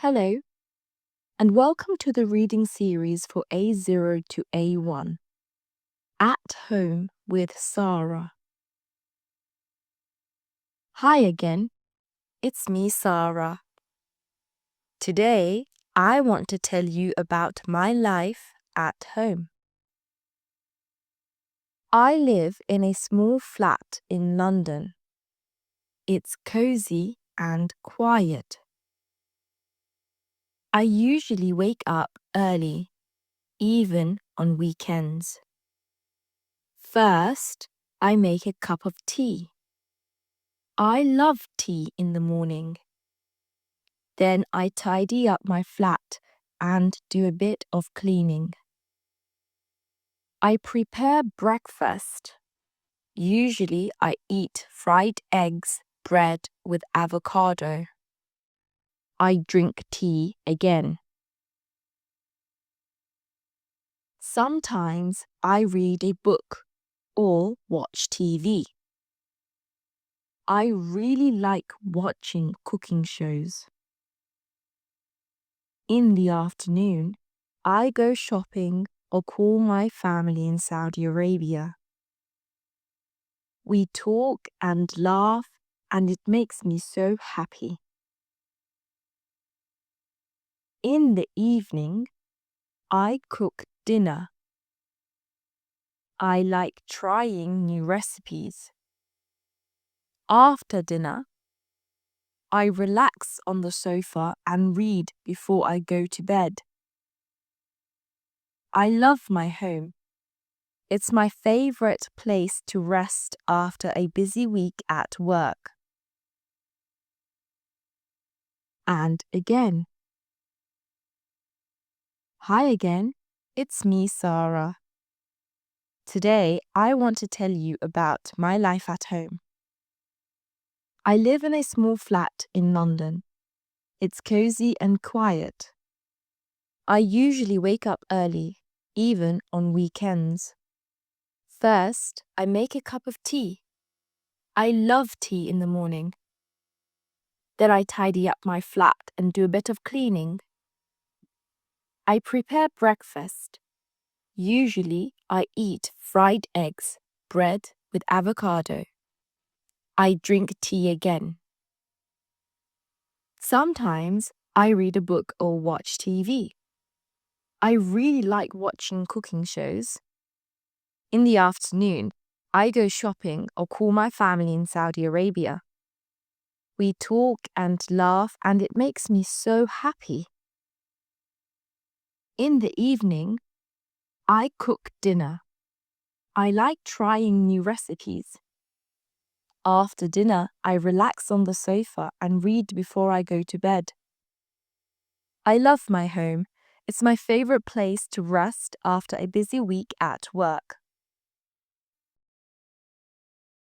Hello, and welcome to the reading series for A0 to A1. At Home with Sarah. Hi again, it's me, Sarah. Today, I want to tell you about my life at home. I live in a small flat in London. It's cozy and quiet. I usually wake up early, even on weekends. First, I make a cup of tea. I love tea in the morning. Then I tidy up my flat and do a bit of cleaning. I prepare breakfast. Usually I eat fried eggs, bread with avocado. I drink tea again. Sometimes I read a book or watch TV. I really like watching cooking shows. In the afternoon, I go shopping or call my family in Saudi Arabia. We talk and laugh, and it makes me so happy. In the evening, I cook dinner. I like trying new recipes. After dinner, I relax on the sofa and read before I go to bed. I love my home. It's my favorite place to rest after a busy week at work. And again. Hi again, it's me, Sarah. Today, I want to tell you about my life at home. I live in a small flat in London. It's cozy and quiet. I usually wake up early, even on weekends. First, I make a cup of tea. I love tea in the morning. Then I tidy up my flat and do a bit of cleaning. I prepare breakfast. Usually, I eat fried eggs, bread with avocado. I drink tea again. Sometimes I read a book or watch TV. I really like watching cooking shows. In the afternoon, I go shopping or call my family in Saudi Arabia. We talk and laugh, and it makes me so happy. In the evening, I cook dinner. I like trying new recipes. After dinner, I relax on the sofa and read before I go to bed. I love my home. It's my favorite place to rest after a busy week at work.